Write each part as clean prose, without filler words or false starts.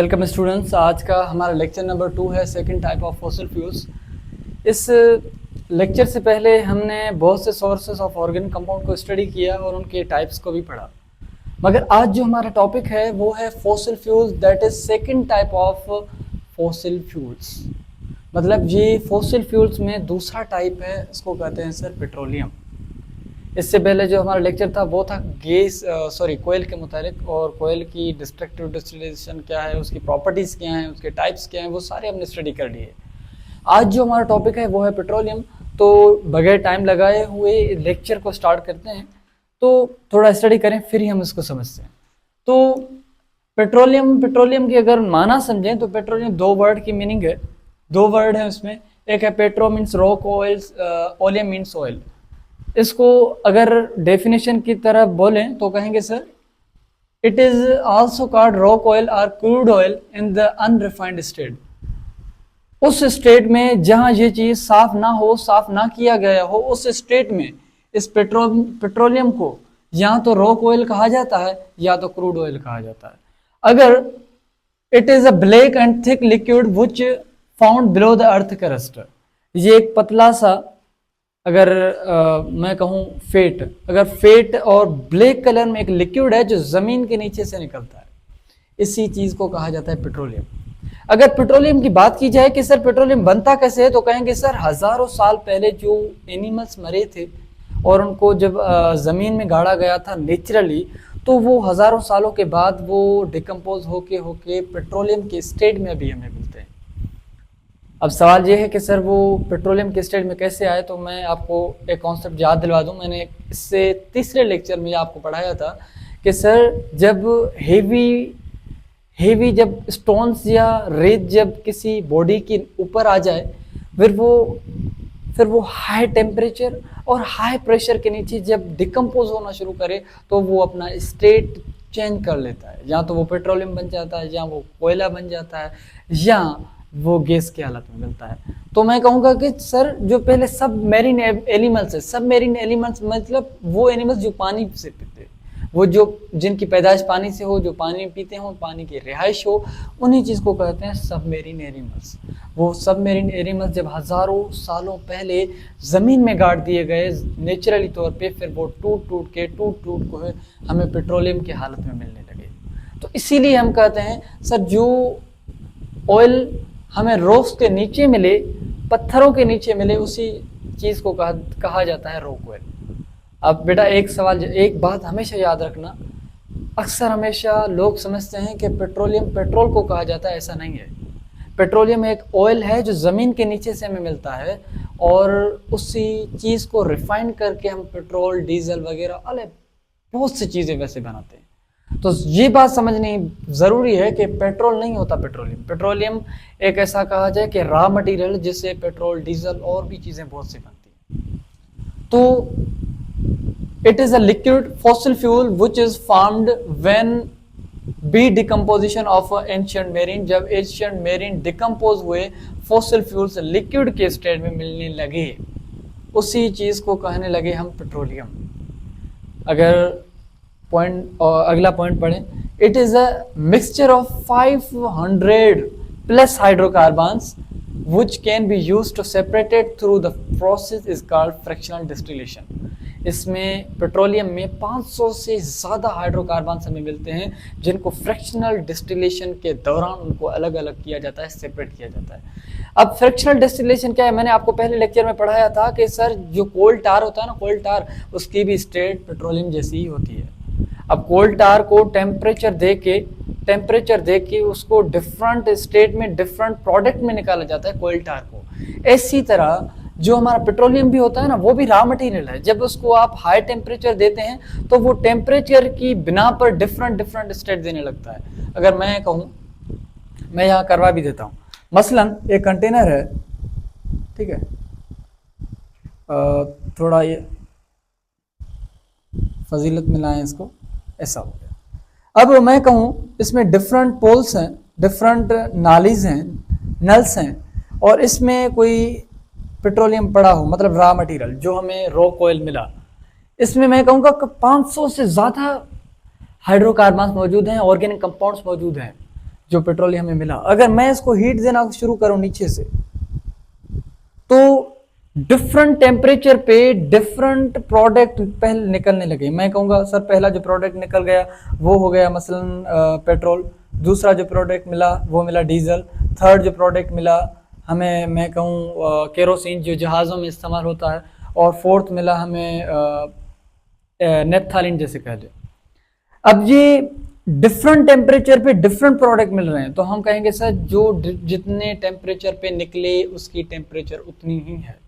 Welcome students. आज का हमारा लेक्चर नंबर 2 है second type of fossil fuels. इस लेक्चर से पहले हमने बहुत से सोर्सेस ऑफ ऑर्गेनिक कंपाउंड को स्टडी किया और उनके टाइप्स को भी पढ़ा, मगर आज जो हमारा टॉपिक है वो है fossil fuels, that is second type of fossil fuels. मतलब ये फॉसिल फ्यूल्स में दूसरा टाइप है, इसको कहते हैं सर पेट्रोलियम। इससे पहले जो हमारा लेक्चर था वो था कोयल के मुतालिक, और कोयल की डिस्ट्रक्टिव डिस्टिलेशन क्या है, उसकी प्रॉपर्टीज़ क्या हैं, उसके टाइप्स क्या हैं, वो सारे हमने स्टडी कर लिए। आज जो हमारा टॉपिक है वो है पेट्रोलियम। तो बगैर टाइम लगाए हुए लेक्चर को स्टार्ट करते हैं, तो थोड़ा स्टडी करें फिर ही हम इसको समझते हैं। तो पेट्रोलियम की अगर माना समझें तो पेट्रोलियम दो वर्ड की मीनिंग है, दो वर्ड है उसमें। एक है petro means rock, oils, oleum means oil. इसको अगर डेफिनेशन की तरफ बोलें तो कहेंगे sir it is also called rock oil और crude oil in the unrefined state. उस स्टेट में जहां ये चीज साफ ना हो, साफ ना किया गया हो, उस स्टेट में इस पेट्रोलियम को या तो रॉक ऑयल कहा जाता है या तो क्रूड ऑयल कहा जाता है। अगर it is a black and thick liquid which found below the earth crust, ये एक पतला सा, अगर मैं कहूँ फेट, अगर फेट और ब्लैक कलर में एक लिक्विड है जो ज़मीन के नीचे से निकलता है, इसी चीज़ को कहा जाता है पेट्रोलियम। अगर पेट्रोलियम की बात की जाए कि सर पेट्रोलियम बनता कैसे है, तो कहेंगे सर हज़ारों साल पहले जो एनिमल्स मरे थे और उनको जब ज़मीन में गाड़ा गया था नेचुरली, तो वो हज़ारों सालों के बाद वो डिकम्पोज होके पेट्रोलियम के स्टेट में अभी हमें मिलते हैं। अब सवाल ये है कि सर वो पेट्रोलियम के स्टेट में कैसे आए, तो मैं आपको एक कॉन्सेप्ट याद दिलवा दूं। मैंने इससे तीसरे लेक्चर में आपको पढ़ाया था कि सर जब हेवी जब स्टोन्स या रेत जब किसी बॉडी के ऊपर आ जाए, फिर वो हाई टेम्परेचर और हाई प्रेशर के नीचे जब डिकम्पोज होना शुरू करे तो वो अपना स्टेट चेंज कर लेता है। या तो वो पेट्रोलियम बन जाता है, या वो कोयला बन जाता है, या वो गैस की हालत में मिलता है। तो मैं कहूँगा कि सर जो पहले सब मेरीन एनिमल्स है, सब मेरीन एनिमल्स मतलब वो एनिमल्स जो पानी से पीते, वो जो जिनकी पैदाइश पानी से हो, जो पानी पीते हो, पानी की रिहाइश हो, उन्हीं चीज़ को कहते हैं सबमेरीन एनिमल्स। वो सबमेरीन एनिमल्स जब हज़ारों सालों पहले ज़मीन में गाड़ दिए गए नेचुरली तौर पे, फिर वो टूट टूट को हमें पेट्रोलियम की हालत में मिलने लगे। तो इसीलिए हम कहते हैं सर जो ऑयल हमें रॉक्स के नीचे मिले, पत्थरों के नीचे मिले, उसी चीज़ को कहा जाता है रॉक ऑयल। अब बेटा एक बात हमेशा याद रखना, अक्सर हमेशा लोग समझते हैं कि पेट्रोलियम पेट्रोल को कहा जाता है, ऐसा नहीं है। पेट्रोलियम एक ऑयल है जो ज़मीन के नीचे से हमें मिलता है, और उसी चीज़ को रिफाइन करके हम पेट्रोल, डीजल वगैरह अलग बहुत सी चीज़ें वैसे बनाते हैं। तो ये बात समझनी ज़रूरी है कि पेट्रोल नहीं होता पेट्रोलियम एक ऐसा कहा जाए कि रॉ मटेरियल जिससे पेट्रोल, डीजल और भी चीज़ें बहुत सी बनती हैं। तो it is a liquid fossil fuel which is formed when be decomposition of ancient marine. जब एंशिएंट मेरीन डिकम्पोज हुए, फॉसिल फ्यूल्स लिक्विड के स्टेट में मिलने लगे, उसी चीज़ को कहने लगे हम पेट्रोलियम। अगर अगला पॉइंट पढ़ें, it is a mixture of 500 plus hydrocarbons which can be used to separate it through the process is called fractional distillation। इसमें पेट्रोलियम में 500 से ज़्यादा हाइड्रोकार्बन्स हमें मिलते हैं, जिनको फ्रैक्शनल डिस्टिलेशन के दौरान उनको अलग अलग किया जाता है, सेपरेट किया जाता है। अब फ्रैक्शनल डिस्टिलेशन क्या है, मैंने आपको पहले लेक्चर में पढ़ाया था कि सर जो कोल टार होता है ना, कोल टार, उसकी भी स्टेट पेट्रोलियम जैसी ही होती है। अब कोल टार को टेम्परेचर दे के उसको डिफरेंट स्टेट में, डिफरेंट प्रोडक्ट में निकाला जाता है कोल टार को। इसी तरह जो हमारा पेट्रोलियम भी होता है ना, वो भी रॉ मटेरियल है। जब उसको आप हाई टेम्परेचर देते हैं तो वो टेम्परेचर की बिना पर डिफरेंट स्टेट देने लगता है। अगर मैं कहूँ, मैं यहाँ करवा भी देता हूँ, मसलन एक कंटेनर है, ठीक है, थोड़ा ये फजीलत मिलाएं इसको, ऐसा हो गया। अब मैं कहूँ इसमें डिफरेंट पोल्स हैं, डिफरेंट नालीज हैं, नल्स हैं, और इसमें कोई पेट्रोलियम पड़ा हो, मतलब रॉ मटेरियल जो हमें रॉक ऑयल मिला, इसमें मैं कहूँगा 500 से ज़्यादा हाइड्रोकार्बन्स मौजूद हैं, ऑर्गेनिक कंपाउंड्स मौजूद हैं, जो पेट्रोलियम हमें मिला, अगर मैं इसको हीट देना शुरू करूं नीचे से, तो डिफरेंट टेम्परेचर पे डिफरेंट प्रोडक्ट पहले निकलने लगे। मैं कहूँगा सर पहला जो प्रोडक्ट निकल गया वो हो गया मसलन पेट्रोल, दूसरा जो प्रोडक्ट मिला वो मिला डीजल, थर्ड जो प्रोडक्ट मिला हमें मैं कहूँ केरोसिन जो जहाज़ों में इस्तेमाल होता है, और फोर्थ मिला हमें नेप्थालिन जैसे कह लें। अब ये डिफरेंट टेम्परेचर पे डिफरेंट प्रोडक्ट मिल रहे हैं, तो हम कहेंगे सर जो जितने टेम्परेचर पे निकले उसकी टेम्परेचर उतनी ही है।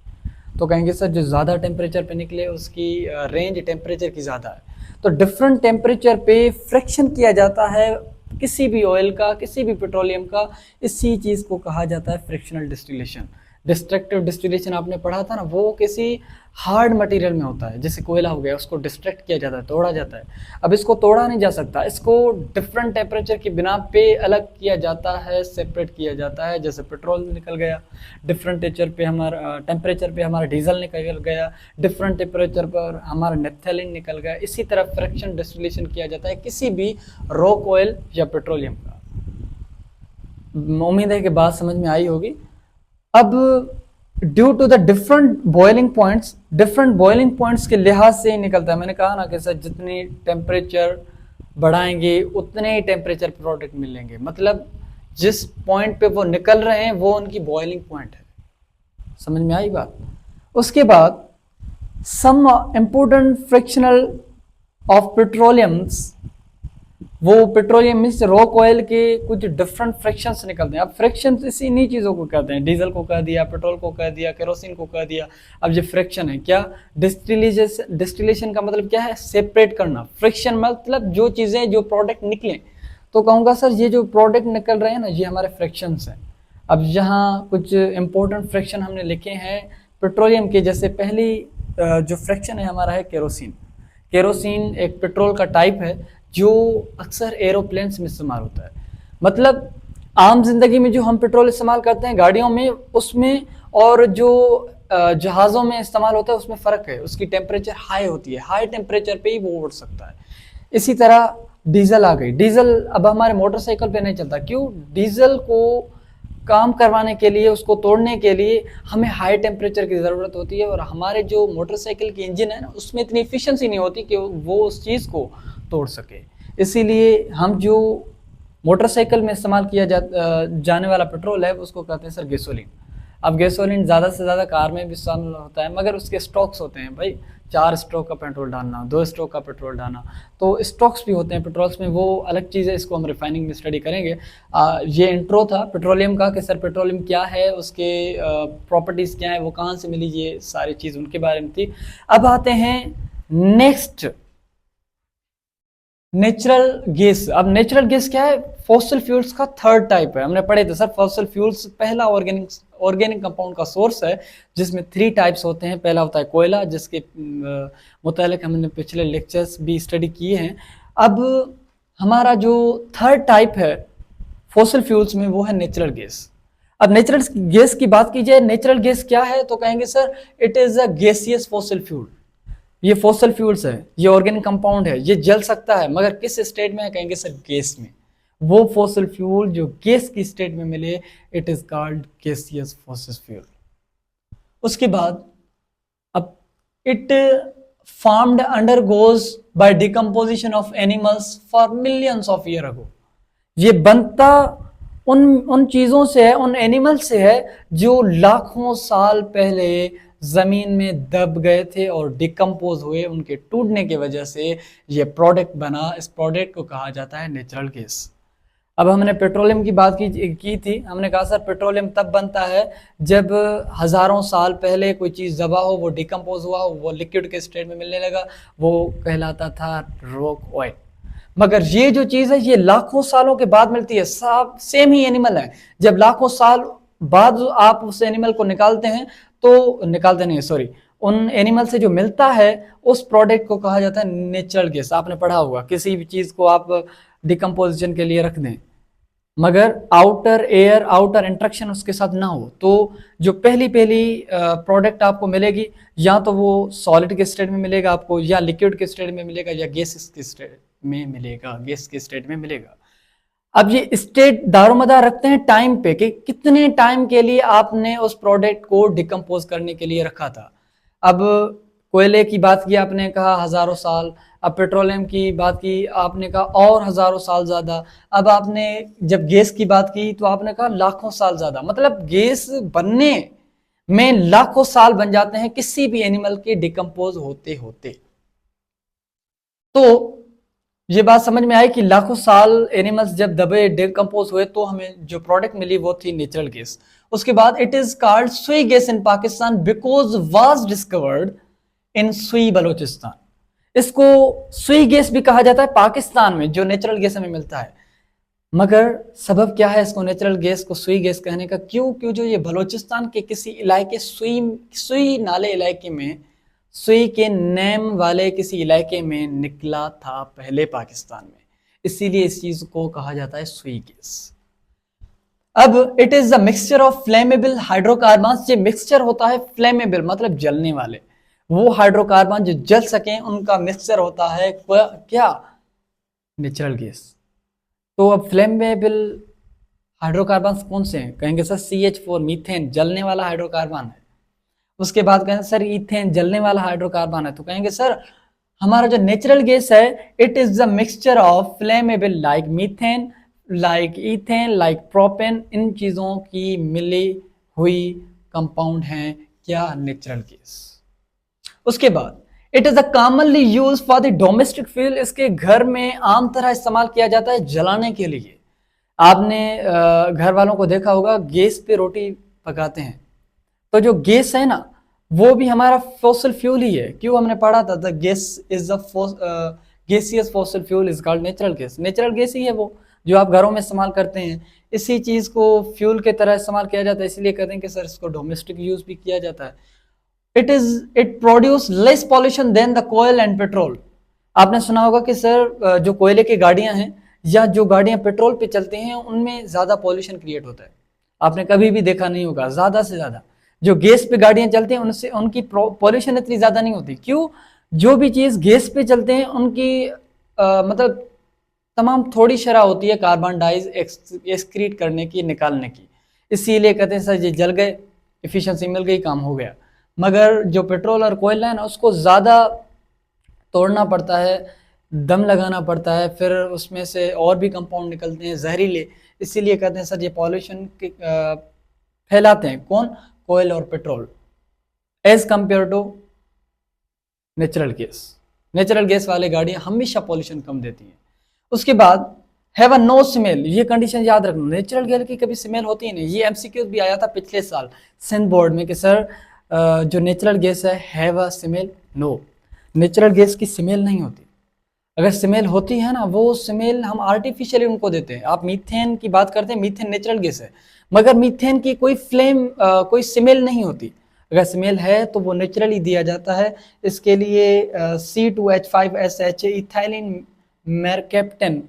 तो कहेंगे सर जो ज़्यादा टेम्परेचर पे निकले उसकी रेंज टेम्परेचर की ज़्यादा है। तो डिफरेंट टेम्परेचर पे फ्रिक्शन किया जाता है किसी भी ऑयल का, किसी भी पेट्रोलियम का, इसी चीज़ को कहा जाता है फ्रिक्शनल डिस्टिलेशन। डिस्ट्रक्टिव डिस्टिलेशन आपने पढ़ा था ना, वो किसी हार्ड मटेरियल में होता है, जैसे कोयला हो गया, उसको डिस्ट्रैक्ट किया जाता है, तोड़ा जाता है। अब इसको तोड़ा नहीं जा सकता, इसको डिफरेंट टेम्परेचर की बिना पे अलग किया जाता है, सेपरेट किया जाता है। जैसे पेट्रोल निकल गया, डिफरेंट टेम्परेचर पे हमारा डीजल निकल गया, डिफरेंट टेम्परेचर पर हमारा नेप्थेलिन निकल गया। इसी तरह फ्रिक्शन डिस्टिलेशन किया जाता है किसी भी रॉक ऑयल या पेट्रोलियम का। उम्मीद है कि बात समझ में आई होगी। अब due to the different boiling points के लिहाज से ही निकलता है। मैंने कहा ना कि सर जितनी टेम्परेचर बढ़ाएंगे उतने ही टेम्परेचर प्रोडक्ट मिलेंगे, मतलब जिस पॉइंट पे वो निकल रहे हैं वो उनकी बॉइलिंग पॉइंट है। समझ में आई बात। उसके बाद सम इंपोर्टेंट फ्रिक्शनल ऑफ पेट्रोलियम्स, वो पेट्रोलियम मीन्स रॉक ऑयल के कुछ डिफरेंट फ्रिक्शंस निकलते हैं। अब फ्रिक्शंस इन्हीं चीज़ों को कहते हैं, डीजल को कह दिया, पेट्रोल को कह दिया, केरोसिन को कह दिया। अब ये फ्रिक्शन है क्या? डिस्टिलेशन का मतलब क्या है? सेपरेट करना। फ्रिक्शन मतलब जो चीज़ें, जो प्रोडक्ट निकले, तो कहूँगा सर ये जो प्रोडक्ट निकल रहे हैं ना, ये हमारे फ्रिक्शंस हैं। अब यहाँ कुछ इंपॉर्टेंट फ्रिक्शन हमने लिखे हैं पेट्रोलियम के। जैसे पहली जो फ्रिक्शन है हमारा है केरोसिन। केरोसिन एक पेट्रोल का टाइप है जो अक्सर एरोप्लेन्स में इस्तेमाल होता है। मतलब आम जिंदगी में जो हम पेट्रोल इस्तेमाल करते हैं गाड़ियों में, उसमें और जो जहाज़ों में इस्तेमाल होता है उसमें फ़र्क है। उसकी टेम्परेचर हाई होती है, हाई टेम्परेचर पे ही वो उड़ सकता है। इसी तरह डीजल आ गई। डीजल अब हमारे मोटरसाइकिल पे नहीं चलता। क्यों? डीजल को काम करवाने के लिए, उसको तोड़ने के लिए हमें हाई टेम्परेचर की ज़रूरत होती है, और हमारे जो मोटरसाइकिल की इंजन है ना, उसमें इतनी एफिशिएंसी नहीं होती कि वो उस चीज़ को तोड़ सके। इसीलिए हम जो मोटरसाइकिल में इस्तेमाल किया जाने वाला पेट्रोल है उसको कहते हैं सर गैसोलीन। अब गैसोलीन ज़्यादा से ज़्यादा कार में भी इस्तेमाल होता है, मगर उसके स्टॉक्स होते हैं भाई, 4 स्ट्रोक का पेट्रोल डालना, 2 स्ट्रोक का पेट्रोल डालना, तो स्टॉक्स भी होते हैं पेट्रोल्स में, वो अलग चीज़ है। इसको हम रिफाइनिंग में स्टडी करेंगे। ये इंट्रो था पेट्रोलियम का कि सर पेट्रोलियम क्या है, उसके प्रॉपर्टीज़ क्या है, वो कहाँ से मिली, ये सारी चीज़ उनके बारे में थी। अब आते हैं नेक्स्ट, नेचुरल गैस। अब नेचुरल गैस क्या है? फॉसिल फ्यूल्स का थर्ड टाइप है। हमने पढ़े थे सर फॉसिल फ्यूल्स पहला ऑर्गेनिक कंपाउंड का सोर्स है, जिसमें 3 टाइप्स होते हैं। पहला होता है कोयला, जिसके मुतालिक हमने पिछले लेक्चर्स भी स्टडी किए हैं। अब हमारा जो थर्ड टाइप है फॉसिल फ्यूल्स में वो है नेचुरल गैस। अब नेचुरल गैस की बात की जाए, नेचुरल गैस क्या है, तो कहेंगे sir it is a gaseous fossil fuel. ये फॉसिल फ्यूल्स है, ये ऑर्गेनिक कंपाउंड है, ये जल सकता है, मगर किस स्टेट में है? कहेंगे सर गैस में। वो फॉसिल फ्यूल जो गैस की स्टेट में मिले, it is called gaseous fossil fuel. उसके बाद अब it farmed undergoes by decomposition of animals for millions of year ago. ये बनता उन चीज़ों से है, उन एनिमल से है जो लाखों साल पहले ज़मीन में दब गए थे और डिकम्पोज हुए। उनके टूटने की वजह से ये प्रोडक्ट बना। इस प्रोडक्ट को कहा जाता है नेचुरल गैस। अब हमने पेट्रोलियम की बात की थी। हमने कहा सर पेट्रोलियम तब बनता है जब हज़ारों साल पहले कोई चीज़ दबा हो, वो डिकम्पोज हुआ हो, वो लिक्विड के स्टेट में मिलने लगा, वो कहलाता था रॉक ऑयल। मगर ये जो चीज़ है ये लाखों सालों के बाद मिलती है। सब सेम ही एनिमल है, जब लाखों साल बाद आप उस एनिमल को निकालते हैं, तो निकालते नहीं, सॉरी, उन एनिमल से जो मिलता है उस प्रोडक्ट को कहा जाता है नेचुरल गैस। आपने पढ़ा होगा, किसी भी चीज़ को आप डिकम्पोजिशन के लिए रख दें, मगर आउटर एयर, आउटर इंट्रैक्शन उसके साथ ना हो, तो जो पहली प्रोडक्ट आपको मिलेगी, या तो वो सॉलिड के स्टेट में मिलेगा आपको, या लिक्विड के स्टेट में मिलेगा, या गैस के स्टेट में मिलेगा, गैस के स्टेट में मिलेगा। अब ये स्टेट दारोमदार रखते हैं टाइम पे कि कितने टाइम के लिए आपने उस प्रोडक्ट को डिकम्पोज करने के लिए रखा था। अब कोयले की बात की आपने कहा हजारों साल, अब पेट्रोलियम की बात की आपने कहा और हजारों साल ज्यादा, अब आपने जब गैस की बात की तो आपने कहा लाखों साल ज्यादा। मतलब गैस बनने में लाखों साल बन जाते हैं किसी भी एनिमल के डिकम्पोज होते होते। तो ये बात समझ में आई कि लाखों साल एनिमल्स जब दबे डिकम्पोज हुए तो हमें जो प्रोडक्ट मिली वो थी नेचुरल गैस। उसके बाद इट इज कॉल्ड सुई gas in Pakistan because was discovered in सुई बलोचिस्तान। इसको सुई गैस भी कहा जाता है पाकिस्तान में, जो नेचुरल गैस हमें मिलता है। मगर सबब क्या है इसको नेचुरल गैस को सुई गैस कहने का? क्यों जो ये बलोचिस्तान के किसी इलाके सुई नाले इलाके में, सुई के नेम वाले किसी इलाके में निकला था पहले पाकिस्तान में, इसीलिए इस चीज को कहा जाता है सुई गैस। अब it is the mixture of flammable hydrocarbon. ये मिक्सचर होता है फ्लेमेबल मतलब जलने वाले, वो हाइड्रोकार्बन जो जल सकें उनका मिक्सचर होता है क्या? Natural gas. तो अब फ्लेमेबल हाइड्रोकार्बन कौन से हैं? कहेंगे सर CH4 मीथेन जलने वाला हाइड्रोकार्बन है। उसके बाद कहेंगे सर इथेन जलने वाला हाइड्रोकार्बन है। तो कहेंगे सर हमारा जो नेचुरल गैस है it is the mixture of flammable like methane, like ethane, like propane. इन चीजों की मिली हुई कंपाउंड है क्या? Natural gas. उसके बाद it is a commonly use for the domestic fuel. इसके घर में आम तरह इस्तेमाल किया जाता है जलाने के लिए। आपने घर वालों को देखा होगा गैस पे रोटी पकाते हैं, तो जो गैस है ना वो भी हमारा फॉसिल फ्यूल ही है। क्यों? हमने पढ़ा था gas is the gaseous fossil fuel is called natural gas. Natural gas ही है वो जो आप घरों में इस्तेमाल करते हैं। इसी चीज को फ्यूल के तरह इस्तेमाल किया जाता है, इसलिए कहते हैं कि सर इसको डोमेस्टिक यूज भी किया जाता है। It produce less pollution than the coal and petrol. आपने सुना होगा कि सर जो कोयले की गाड़ियां हैं या जो गाड़ियां पेट्रोल पे चलती हैं उनमें ज्यादा पॉल्यूशन क्रिएट होता है। आपने कभी भी देखा नहीं होगा, ज्यादा से ज्यादा जो गैस पे गाड़ियां चलती हैं उनसे उनकी पॉल्यूशन इतनी ज्यादा नहीं होती। क्यों? जो भी चीज गैस पे चलते हैं उनकी मतलब तमाम थोड़ी शरह होती है कार्बन डाइऑक्साइड एक्सक्रीट करने की, निकालने की। इसीलिए कहते हैं सर ये जल गए, इफिशिएंसी मिल गई, काम हो गया। मगर जो पेट्रोल और कोयला है ना उसको ज़्यादा तोड़ना पड़ता है, दम लगाना पड़ता है, फिर उसमें से और भी कंपाउंड निकलते हैं जहरीले। इसीलिए कहते हैं सर ये पॉल्यूशन फैलाते हैं कौन? कोयल और petrol as compare to natural gas. Natural gas वाले गाड़ियां हमेशा पॉल्यूशन कम देती हैं। उसके बाद हैव अ नो स्मेल। ये कंडीशन याद रखना, नेचुरल गैस की कभी स्मेल होती ही नहीं। ये MCQ भी आया था पिछले साल सिंध बोर्ड में कि सर जो नेचुरल गैस है have a smell? No, natural gas की स्मेल नहीं होती। अगर स्मेल होती है ना वो स्मेल हम आर्टिफिशियली उनको देते हैं। आप मीथेन की बात करते हैं, मीथेन नेचुरल गैस है, मगर मीथेन की कोई फ्लेम कोई स्मेल नहीं होती। अगर स्मेल है तो वो नेचुरली दिया जाता है। इसके लिए C2H5SH इथाइलिन मेरकेप्टेन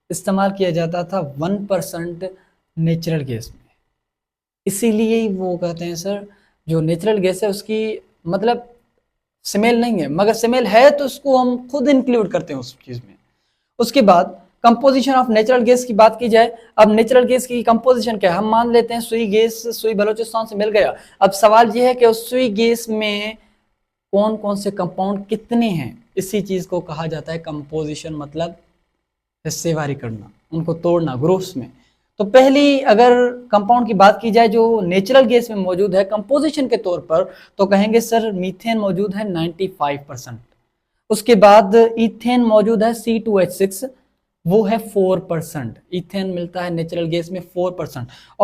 इस्तेमाल किया जाता था 1% नेचुरल गैस में। इसीलिए वो कहते हैं सर जो नेचुरल गैस है उसकी मतलब स्मेल नहीं है, मगर स्मेल है तो उसको हम खुद इंक्लूड करते हैं उस चीज में। उसके बाद कंपोजिशन ऑफ नेचुरल गैस की बात की जाए। अब नेचुरल गैस की कंपोजिशन क्या है? हम मान लेते हैं सुई गैस सुई बलोचिस्तान से मिल गया। अब सवाल यह है कि उस सुई गैस में कौन कौन से कंपाउंड कितने हैं? इसी चीज को कहा जाता है कंपोजिशन, मतलब हिस्सेवारी करना, उनको तोड़ना ग्रुप्स में। तो पहली अगर कंपाउंड की बात की जाए जो नेचुरल गैस में मौजूद है कंपोजिशन के तौर पर, तो कहेंगे सर मीथेन मौजूद है 95%। उसके बाद इथेन मौजूद है C2H6, वो है 4%। इथेन मिलता है नेचुरल गैस में 4%। और